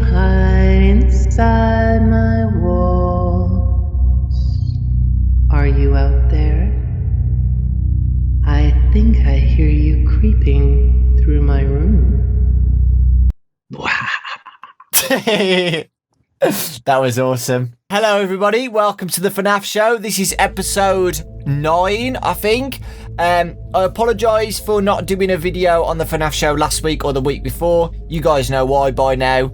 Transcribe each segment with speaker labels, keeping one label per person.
Speaker 1: hide inside my walls? Are you out there? I think I hear you creeping through my room.
Speaker 2: That was awesome. Hello everybody, welcome to the FNaF show. This is episode 9, I think. I apologise for not doing a video on the FNaF show last week or the week before. You guys know why by now.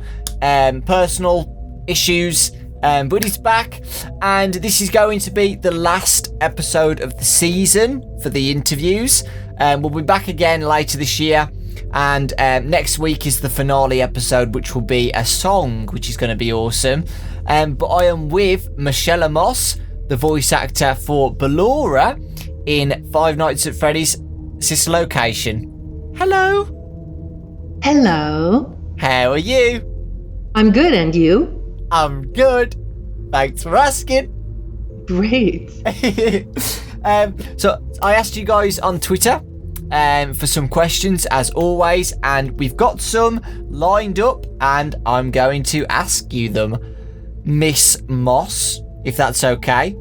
Speaker 2: Personal issues, but it's back. And this is going to be the last episode of the season for the interviews. We'll be back again later this year. And next week is the finale episode, which will be a song, which is going to be awesome. But I am with Michella Moss, the voice actor for Ballora in Five Nights at Freddy's sister location. Hello.
Speaker 1: Hello.
Speaker 2: How are you?
Speaker 1: I'm good, and you?
Speaker 2: I'm good. Thanks for asking.
Speaker 1: Great.
Speaker 2: So I asked you guys on Twitter for some questions as always, and we've got some lined up and I'm going to ask you them. Miss Moss, if that's okay.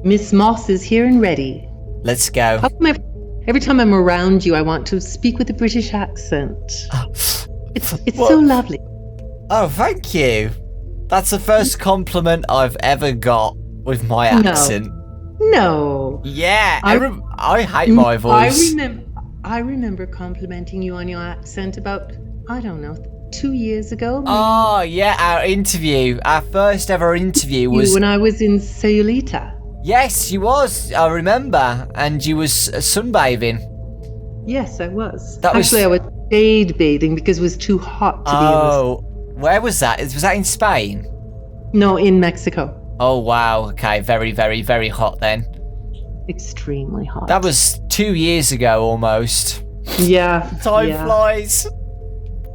Speaker 1: Miss Moss is here and ready.
Speaker 2: Let's go.
Speaker 1: Every time I'm around you, I want to speak with a British accent. It's so lovely.
Speaker 2: Oh, thank you. That's the first compliment I've ever got with my accent.
Speaker 1: No.
Speaker 2: Yeah, I hate my voice.
Speaker 1: I remember complimenting you on your accent about, I don't know, 2 years ago. Maybe.
Speaker 2: Oh, yeah, our first ever interview was...
Speaker 1: when I was in Sayulita.
Speaker 2: Yes, you was, I remember, and you was sunbathing.
Speaker 1: Yes, I was.
Speaker 2: I was
Speaker 1: shade bathing because it was too hot to be in the...
Speaker 2: Where was that? Was that in Spain?
Speaker 1: No, in Mexico.
Speaker 2: Oh, wow. Okay, very, very, very hot then.
Speaker 1: Extremely hot.
Speaker 2: That was 2 years ago almost.
Speaker 1: Yeah.
Speaker 2: Time flies.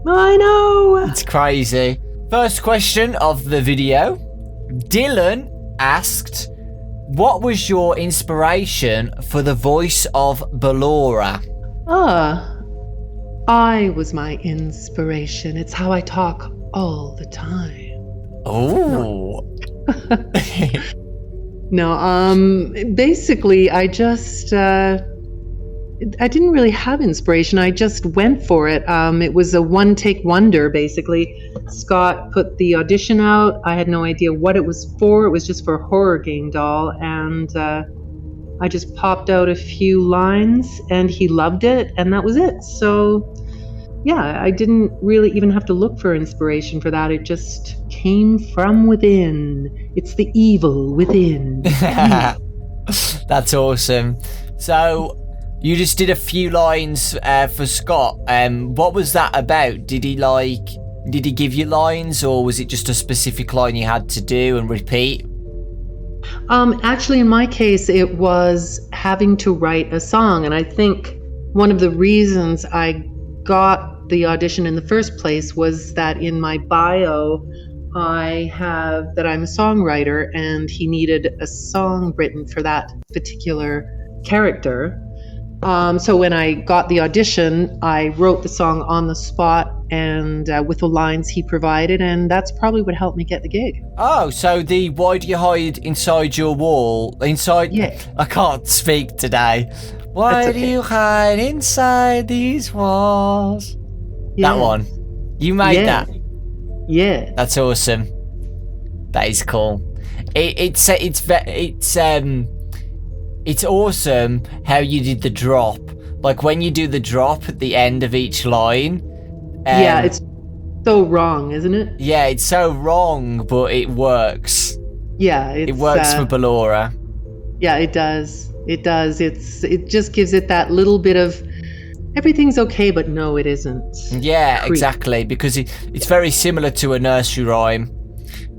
Speaker 1: I know.
Speaker 2: It's crazy. First question of the video. Dylan asked, what was your inspiration for the voice of Ballora?
Speaker 1: I was my inspiration. It's how I talk all the time.
Speaker 2: Oh.
Speaker 1: No, basically, I just, I didn't really have inspiration. I just went for it. It was a one-take wonder, basically. Scott put the audition out. I had no idea what it was for. It was just for a horror game doll. And I just popped out a few lines, and he loved it, and that was it. So, yeah, I didn't really even have to look for inspiration for that. It just came from within. It's the evil within.
Speaker 2: That's awesome. So you just did a few lines for Scott. What was that about? Did he give you lines, or was it just a specific line you had to do and repeat?
Speaker 1: Actually, in my case, it was having to write a song. And I think one of the reasons I got the audition in the first place was that in my bio, I have that I'm a songwriter, and he needed a song written for that particular character. So when I got the audition, I wrote the song on the spot and with the lines he provided, and that's probably what helped me get the gig.
Speaker 2: Oh, so the why do you hide inside your wall?
Speaker 1: Yeah.
Speaker 2: I can't speak today. Why do you hide inside these walls?
Speaker 1: Yeah.
Speaker 2: That one. You made that.
Speaker 1: Yeah.
Speaker 2: That's awesome. That is cool. It's awesome how you did the drop. Like when you do the drop at the end of each line.
Speaker 1: Yeah, it's so wrong, isn't it?
Speaker 2: Yeah, it's so wrong, but it works.
Speaker 1: Yeah,
Speaker 2: it works for Ballora.
Speaker 1: Yeah, it does. It does. It just gives it that little bit of everything's okay, but no, it isn't.
Speaker 2: Yeah, exactly, because it's very similar to a nursery rhyme,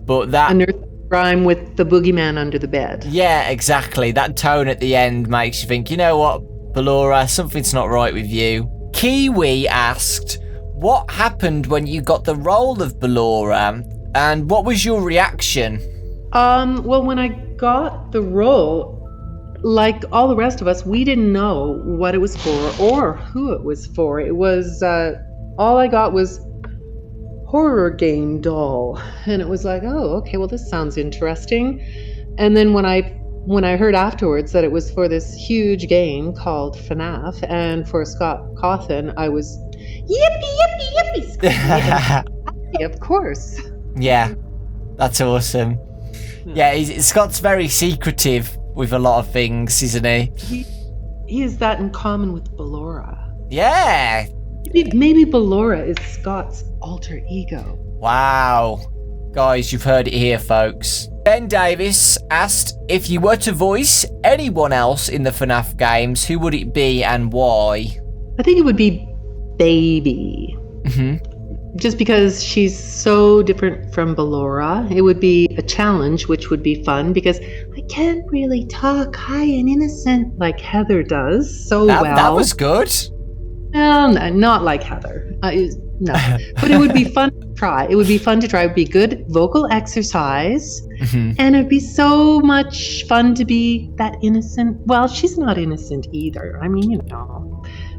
Speaker 2: but that...
Speaker 1: A nursery rhyme with the boogeyman under the bed.
Speaker 2: Yeah, exactly. That tone at the end makes you think, you know what, Ballora, something's not right with you. Kiwi asked, what happened when you got the role of Ballora, and what was your reaction?
Speaker 1: Well, when I got the role, like all the rest of us, we didn't know what it was for or who it was for. It was, all I got was, horror game doll. And it was like, oh, okay, well, this sounds interesting. And then when I heard afterwards that it was for this huge game called FNaF and for Scott Cawthon, I was yippee, yippee, of course.
Speaker 2: Yeah, that's awesome. Yeah, Scott's very secretive with a lot of things, isn't he?
Speaker 1: He has that in common with Ballora.
Speaker 2: Yeah.
Speaker 1: Maybe Ballora is Scott's alter ego.
Speaker 2: Wow. Guys, you've heard it here, folks. Ben Davis asked, if you were to voice anyone else in the FNaF games, who would it be and why?
Speaker 1: I think it would be Baby. Just because she's so different from Ballora. It would be a challenge, which would be fun because I can't really talk high and innocent like Heather does so well.
Speaker 2: That was good.
Speaker 1: Well, no, not like Heather. No, but it would be fun to try. It would be fun to try. It would be good vocal exercise. And it'd be so much fun to be that innocent. Well, she's not innocent either. I mean,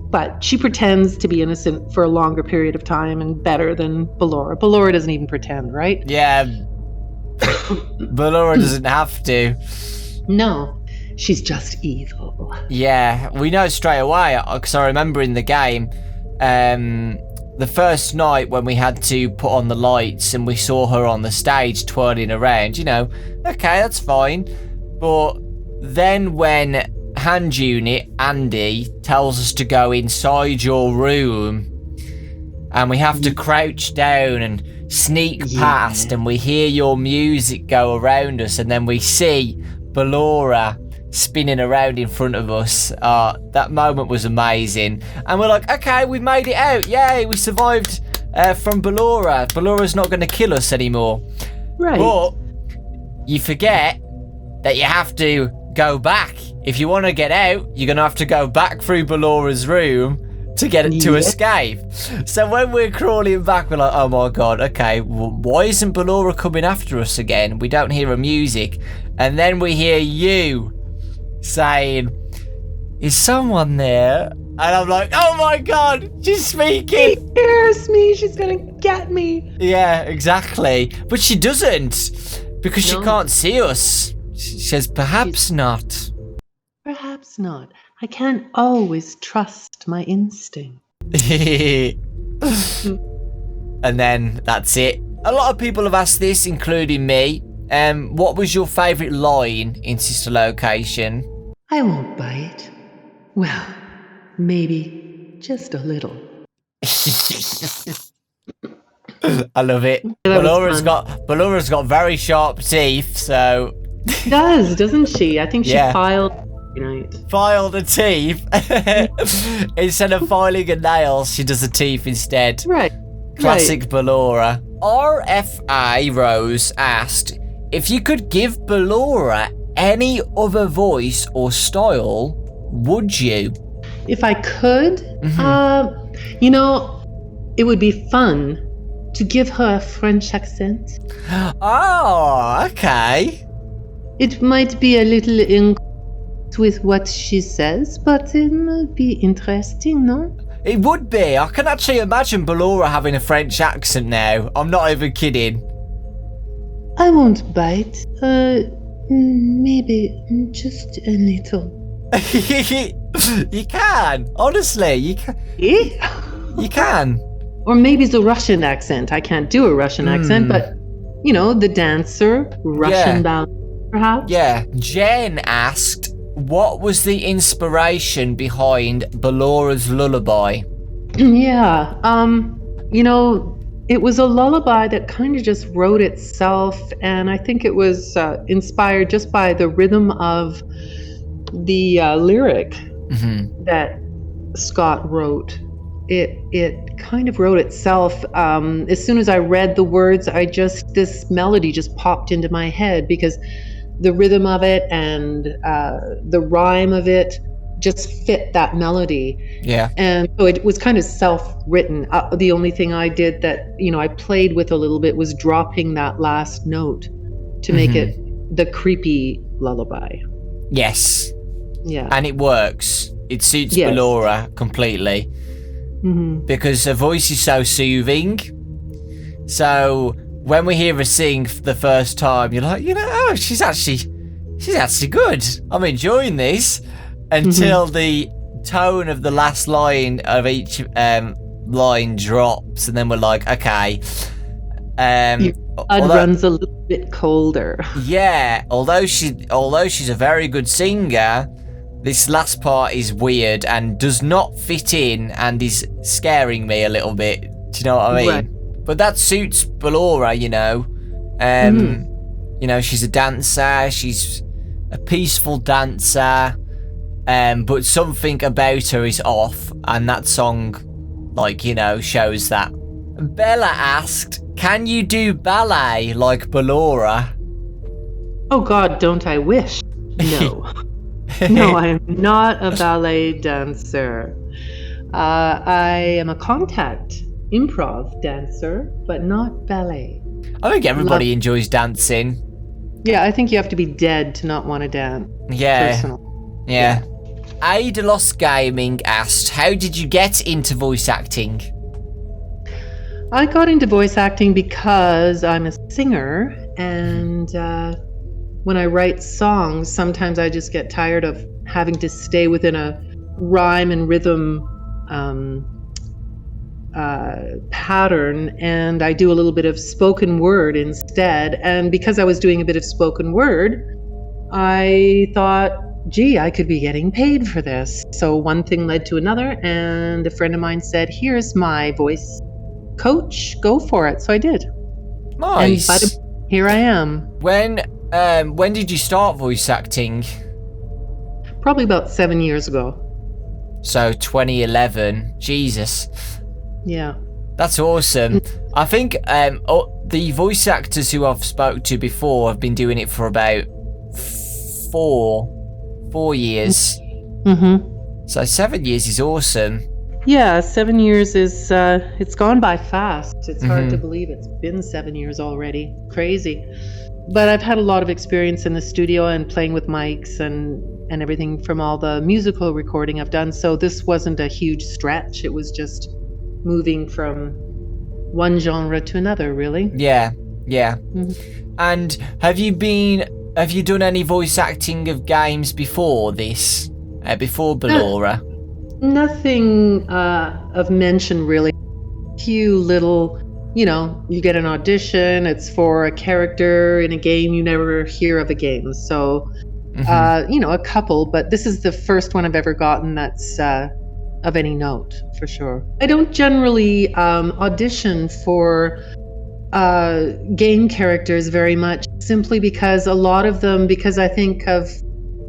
Speaker 1: but she pretends to be innocent for a longer period of time and better than Ballora. Ballora doesn't even pretend, right?
Speaker 2: Yeah. Ballora doesn't have to.
Speaker 1: No, she's just evil.
Speaker 2: Yeah, we know straight away, because I remember in the game, the first night when we had to put on the lights and we saw her on the stage twirling around, okay, that's fine. But then when hand unit Andy tells us to go inside your room and we have to crouch down and sneak past and we hear your music go around us and then we see Ballora spinning around in front of us. That moment was amazing. And we're like, okay, we made it out. Yay, we survived from Ballora. Ballora's not going to kill us anymore.
Speaker 1: Right.
Speaker 2: But you forget that you have to go back. If you want to get out, you're going to have to go back through Ballora's room to get it to escape. So when we're crawling back, we're like, oh my god, okay, why isn't Ballora coming after us again? We don't hear her music. And then we hear you saying, is someone there? And I'm like, oh my god, she's speaking.
Speaker 1: She scares me. She's gonna get me.
Speaker 2: Yeah, exactly. But she doesn't, because she can't see us. She says, perhaps not.
Speaker 1: Perhaps not. I can't always trust my instinct.
Speaker 2: And then that's it. A lot of people have asked this, including me. What was your favourite line in Sister Location?
Speaker 1: I won't bite. Well, maybe just a little.
Speaker 2: I love it. Ballora's got very sharp teeth, so
Speaker 1: She does, doesn't she? I think she filed night.
Speaker 2: Filed her teeth. Instead of filing her nails, she does her teeth instead.
Speaker 1: Right.
Speaker 2: Classic Ballora. RFA Rose asked, if you could give Ballora any other voice or style, would you?
Speaker 1: If I could, it would be fun to give her a French accent.
Speaker 2: Oh, okay.
Speaker 1: It might be a little incorrect with what she says, but it might be interesting, no?
Speaker 2: It would be. I can actually imagine Ballora having a French accent now. I'm not even kidding.
Speaker 1: I won't bite. Maybe just a little.
Speaker 2: You can. Honestly, you can. You can.
Speaker 1: Or maybe it's a Russian accent. I can't do a Russian accent, but, the dancer, Russian ballet, perhaps?
Speaker 2: Yeah. Jen asked, what was the inspiration behind Ballora's lullaby?
Speaker 1: Yeah. It was a lullaby that kind of just wrote itself, and I think it was inspired just by the rhythm of the lyric that Scott wrote. It kind of wrote itself. As soon as I read the words, this melody just popped into my head because the rhythm of it and the rhyme of it just fit that melody. Yeah. And so it was kind of self-written. The only thing I did that, I played with a little bit was dropping that last note to make it the creepy lullaby.
Speaker 2: Yes.
Speaker 1: Yeah.
Speaker 2: And it works. It suits Ballora completely. Because her voice is so soothing. So when we hear her sing for the first time, you're like, oh, she's actually good. I'm enjoying this. Until the tone of the last line of each line drops, and then we're like, okay.
Speaker 1: Your blood runs a little bit colder.
Speaker 2: Yeah, although she's a very good singer, this last part is weird and does not fit in and is scaring me a little bit. Do you know what I mean?
Speaker 1: Right.
Speaker 2: But that suits Ballora, she's a dancer, she's a peaceful dancer, but something about her is off, and that song, shows that. Bella asked, can you do ballet like Ballora?
Speaker 1: Oh God, don't I wish? No. No, I am not a ballet dancer. I am a contact improv dancer, but not ballet.
Speaker 2: I think everybody enjoys dancing.
Speaker 1: Yeah, I think you have to be dead to not want to dance.
Speaker 2: Yeah.
Speaker 1: Personally.
Speaker 2: Yeah. Aidalos Gaming asked, how did you get into voice acting?
Speaker 1: I got into voice acting because I'm a singer, and when I write songs, sometimes I just get tired of having to stay within a rhyme and rhythm pattern, and I do a little bit of spoken word instead. And because I was doing a bit of spoken word, I thought, gee, I could be getting paid for this. So one thing led to another, and a friend of mine said, here's my voice coach, go for it. So I did.
Speaker 2: Nice.
Speaker 1: And here I am.
Speaker 2: When did you start voice acting?
Speaker 1: Probably about 7 years ago.
Speaker 2: So 2011. Jesus.
Speaker 1: Yeah.
Speaker 2: That's awesome. I think the voice actors who I've spoke to before have been doing it for about 4 years.
Speaker 1: Mm-hmm.
Speaker 2: So 7 years is awesome.
Speaker 1: Yeah, 7 years is, it's gone by fast. It's hard to believe it's been 7 years already. Crazy. But I've had a lot of experience in the studio and playing with mics and everything from all the musical recording I've done. So this wasn't a huge stretch. It was just moving from one genre to another, really.
Speaker 2: Yeah.
Speaker 1: Mm-hmm.
Speaker 2: And have you done any voice acting of games before this? Before Ballora?
Speaker 1: Nothing of mention, really. A few little, you get an audition, it's for a character in a game you never hear of a game. So, a couple, but this is the first one I've ever gotten that's of any note, for sure. I don't generally audition for game characters very much, simply because a lot of them, because I think of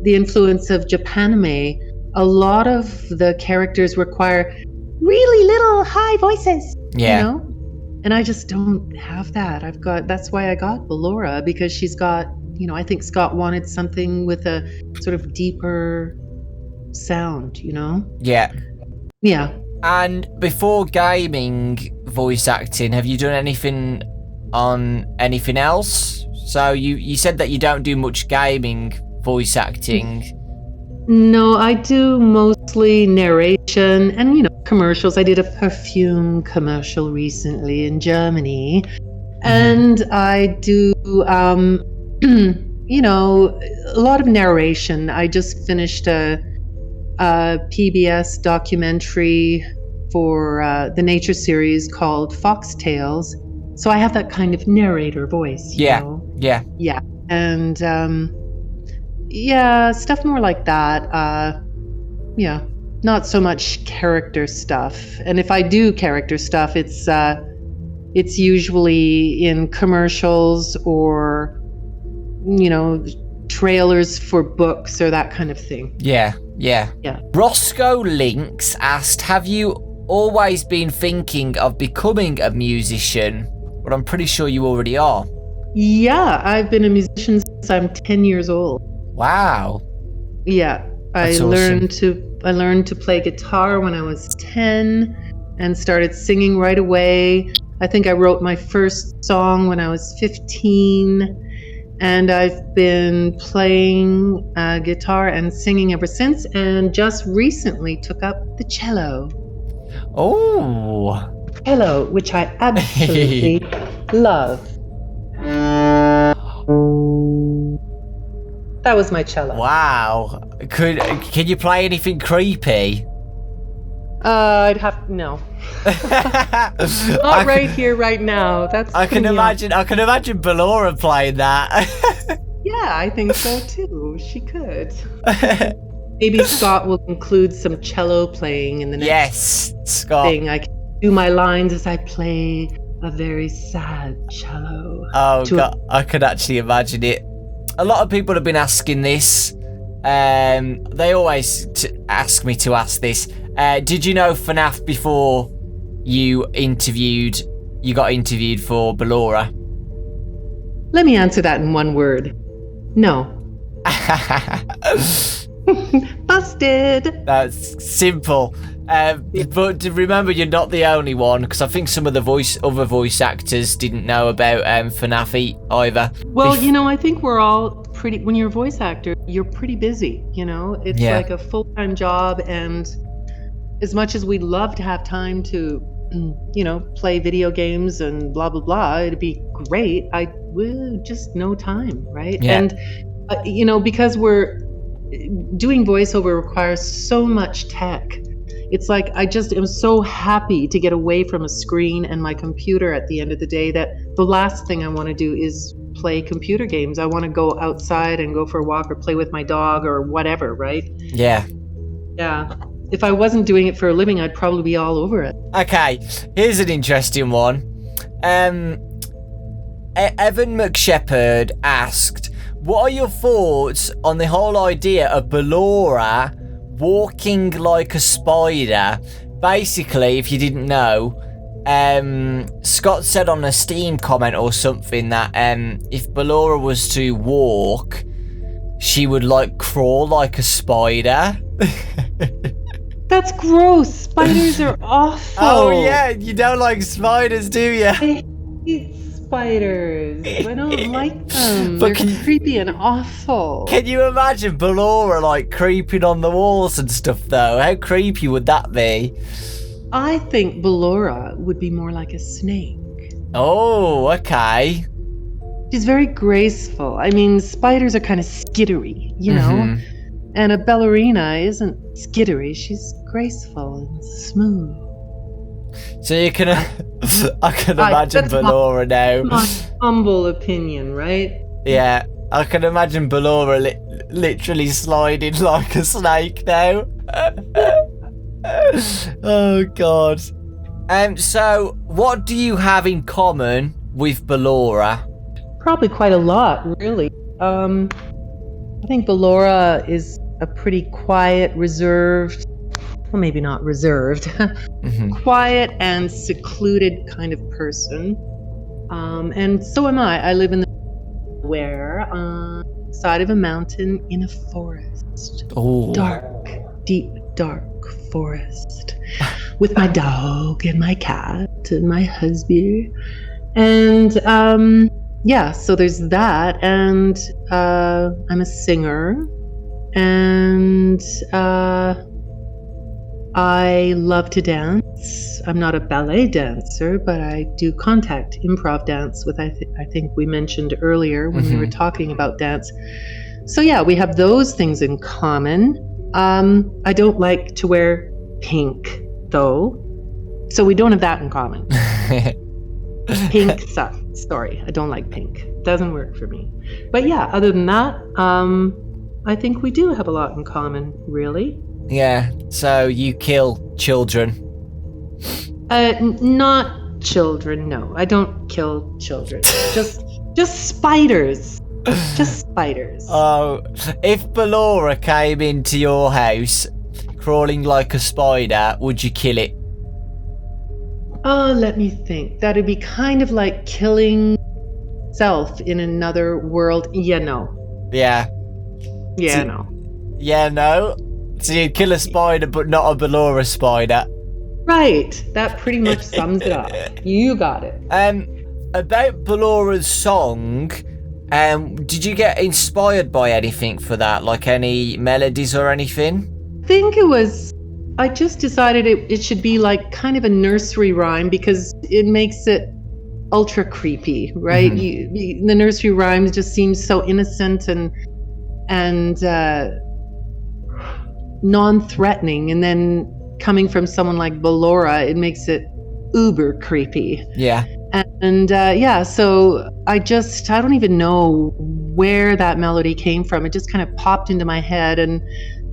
Speaker 1: the influence of Japanime, a lot of the characters require really little high voices, and I just don't have that. That's why I got Ballora, because she's got, I think Scott wanted something with a sort of deeper sound,
Speaker 2: Yeah.
Speaker 1: Yeah.
Speaker 2: And before gaming voice acting, have you done anything on anything else? So you said that you don't do much gaming voice acting.
Speaker 1: No, I do mostly narration and, commercials. I did a perfume commercial recently in Germany. And I do, a lot of narration. I just finished a PBS documentary for the nature series called Foxtails. So I have that kind of narrator voice, you know?
Speaker 2: Yeah.
Speaker 1: And, stuff more like that. Not so much character stuff. And if I do character stuff, it's usually in commercials or, trailers for books or that kind of thing.
Speaker 2: Yeah. Roscoe Lynx asked, have you always been thinking of becoming a musician? But I'm pretty sure you already are.
Speaker 1: Yeah, I've been a musician since I'm 10 years old.
Speaker 2: Wow.
Speaker 1: Yeah,
Speaker 2: That's
Speaker 1: I
Speaker 2: awesome.
Speaker 1: learned to play guitar when I was 10 and started singing right away. I think I wrote my first song when I was 15, and I've been playing guitar and singing ever since, and just recently took up the cello.
Speaker 2: Oh,
Speaker 1: cello, which I absolutely love. That was my cello.
Speaker 2: Wow. Can you play anything creepy?
Speaker 1: I'd have no. Not right here, right now.
Speaker 2: I can imagine Ballora playing that.
Speaker 1: Yeah, I think so too. She could. Maybe Scott will include some cello playing in the next
Speaker 2: Scott.
Speaker 1: thing. I can do my lines as I play a very sad cello.
Speaker 2: Oh God, I could actually imagine it. A lot of people have been asking this. They always ask me to ask this. Did you know FNaF before you got interviewed for Ballora?
Speaker 1: Let me answer that in one word. No. Busted.
Speaker 2: That's simple. But remember, you're not the only one, because I think some of the other voice actors didn't know about FNaF either.
Speaker 1: Well, I think we're all pretty. When you're a voice actor, you're pretty busy. It's like a full-time job, and as much as we'd love to have time to, play video games and blah blah blah, it'd be great. Just no time, right?
Speaker 2: Yeah.
Speaker 1: And because we're doing voiceover requires so much tech. It's like I just am so happy to get away from a screen and my computer at the end of the day that the last thing I want to do is play computer games. I want to go outside and go for a walk or play with my dog or whatever, right?
Speaker 2: Yeah.
Speaker 1: Yeah. If I wasn't doing it for a living, I'd probably be all over it.
Speaker 2: Okay, here's an interesting one. Evan McShepherd asked, what are your thoughts on the whole idea of Ballora walking like a spider? Basically, if you didn't know, Scott said on a Steam comment or something that if Ballora was to walk, she would crawl like a spider.
Speaker 1: That's gross. Spiders are awful.
Speaker 2: Oh yeah, you don't like spiders, do you?
Speaker 1: I hate spiders. I don't like them. They're creepy and awful.
Speaker 2: Can you imagine Ballora creeping on the walls and stuff though? How creepy would that be?
Speaker 1: I think Ballora would be more like a snake.
Speaker 2: Oh, okay.
Speaker 1: She's very graceful. I mean, spiders are kind of skittery,
Speaker 2: Mm-hmm.
Speaker 1: And a ballerina isn't skittery. She's graceful and smooth.
Speaker 2: So you can, I can imagine Ballora now.
Speaker 1: My humble opinion, right?
Speaker 2: Yeah, I can imagine Ballora literally sliding like a snake now. Oh God. So what do you have in common with Ballora?
Speaker 1: Probably quite a lot, really. I think Ballora is a pretty quiet, reserved, well, maybe not reserved,
Speaker 2: Mm-hmm.
Speaker 1: quiet and secluded kind of person. And so am I. I live in the side of a mountain in a forest.
Speaker 2: Oh.
Speaker 1: Dark, deep, dark forest. With my dog and my cat and my husband. And so there's that. And I'm a singer. And I love to dance. I'm not a ballet dancer, but I do contact improv dance, with I think we mentioned earlier when we were talking about dance. So yeah, we have those things in common. I don't like to wear pink, though. So we don't have that in common. Pink sucks. Sorry, I don't like pink. Doesn't work for me. But yeah, other than that, I think we do have a lot in common, really.
Speaker 2: Yeah, so you kill children.
Speaker 1: Not children, no. I don't kill children. Just spiders. Just spiders.
Speaker 2: Oh, if Ballora came into your house crawling like a spider, would you kill it?
Speaker 1: Oh, let me think. That'd be kind of like killing self in another world. Yeah, no.
Speaker 2: Yeah.
Speaker 1: Yeah,
Speaker 2: So-
Speaker 1: no.
Speaker 2: Yeah, no? So you'd kill a spider, but not a Ballora spider.
Speaker 1: Right. That pretty much sums it up. You got it.
Speaker 2: About Ballora's song, did you get inspired by anything for that? Like any melodies or anything?
Speaker 1: I think it was I just decided it should be like kind of a nursery rhyme because it makes it ultra creepy, right? The nursery rhymes just seem so innocent and non-threatening, and then coming from someone like Ballora, it makes it uber creepy.
Speaker 2: Yeah.
Speaker 1: And so I don't even know where that melody came from. It just kind of popped into my head, and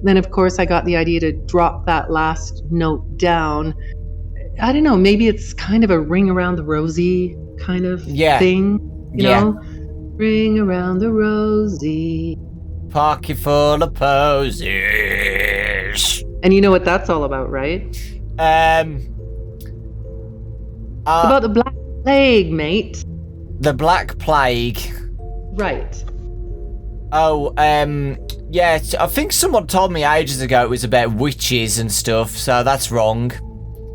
Speaker 1: then of course I got the idea to drop that last note down. I don't know, maybe it's kind of a ring around the rosy kind of thing, you know? Ring around the rosy.
Speaker 2: Pocket full of posies.
Speaker 1: And you know what that's all about, right? It's about the Black Plague, mate.
Speaker 2: The Black Plague.
Speaker 1: Right.
Speaker 2: Oh, yeah, I think someone told me ages ago it was about witches and stuff, so that's wrong.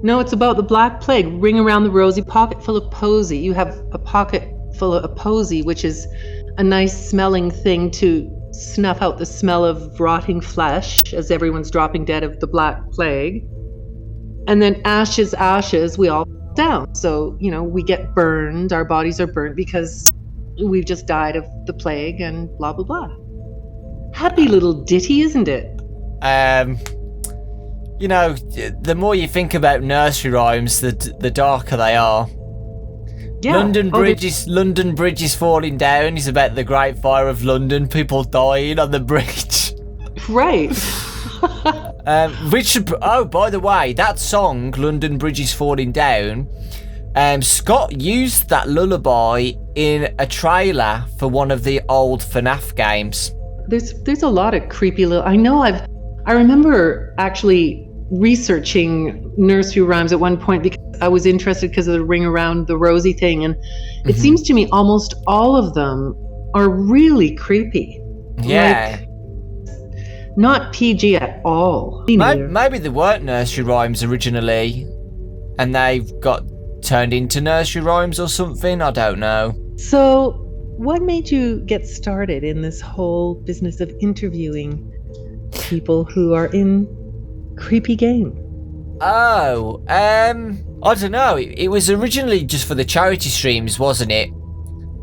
Speaker 1: No, it's about the Black Plague. Ring around the rosy, pocket full of posy. You have a pocket full of a posy, which is a nice smelling thing to snuff out the smell of rotting flesh as everyone's dropping dead of the Black Plague. And then ashes, we all down. So, you know, we get burned, our bodies are burnt because we've just died of the plague and blah, blah, blah. Happy little ditty, isn't it?
Speaker 2: You know, the more you think about nursery rhymes, the darker they are.
Speaker 1: Yeah.
Speaker 2: London Bridge is falling down is about the Great Fire of London, people dying on the bridge.
Speaker 1: Right.
Speaker 2: By the way, that song, London Bridge is Falling Down, Scott used that lullaby in a trailer for one of the old FNaF games.
Speaker 1: There's a lot of creepy little... I remember actually researching nursery rhymes at one point because I was interested because of the ring around the rosy thing, and it seems to me almost all of them are really creepy.
Speaker 2: Yeah.
Speaker 1: Like, not PG at all.
Speaker 2: Maybe they weren't nursery rhymes originally, and they've got turned into nursery rhymes or something. I don't know. So,
Speaker 1: what made you get started in this whole business of interviewing people who are in creepy game?
Speaker 2: Oh, I don't know. It was originally just for the charity streams, wasn't it?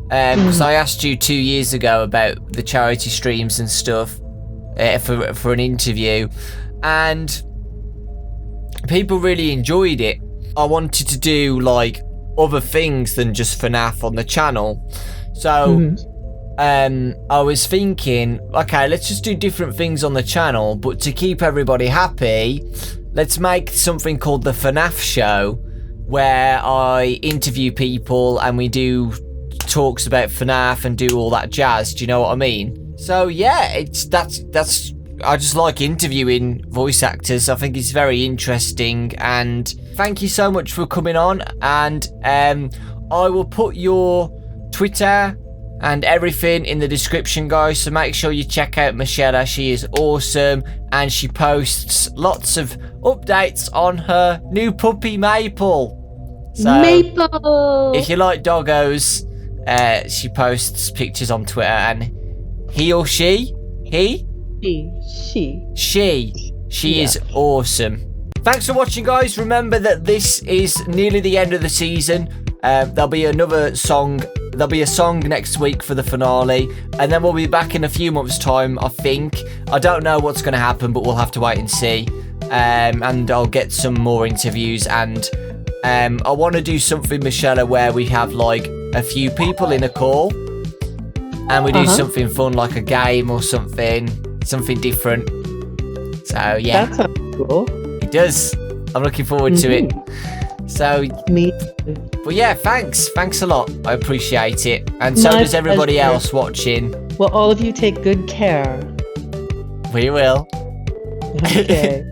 Speaker 2: Because I asked you 2 years ago about the charity streams and stuff for an interview, and people really enjoyed it. I wanted to do like other things than just FNaF on the channel, so I was thinking, okay, let's just do different things on the channel, but to keep everybody happy, let's make something called the FNaF show, where I interview people and we do talks about FNaF and do all that jazz. Do you know what I mean? So yeah, that's I just like interviewing voice actors. I think it's very interesting, and thank you so much for coming on. And I will put your Twitter and everything in the description, guys, so make sure you check out Michella. She is awesome, and she posts lots of updates on her new puppy Maple. So
Speaker 1: Maple!
Speaker 2: If you like doggos, she posts pictures on Twitter, and he or she is awesome. Thanks for watching, guys. Remember that this is nearly the end of the season. There'll be another song. There'll be a song next week for the finale, and then we'll be back in a few months' time, I think. I don't know what's going to happen, but we'll have to wait and see. And I'll get some more interviews, and I want to do something, Michella, where we have like a few people in a call, and we do something fun, like a game or something different. So yeah,
Speaker 1: that sounds cool.
Speaker 2: It does. I'm looking forward to it. So
Speaker 1: me.
Speaker 2: But yeah, thanks a lot. I appreciate it, and so does everybody else watching.
Speaker 1: Well, all of you take good care.
Speaker 2: We will.
Speaker 1: Okay.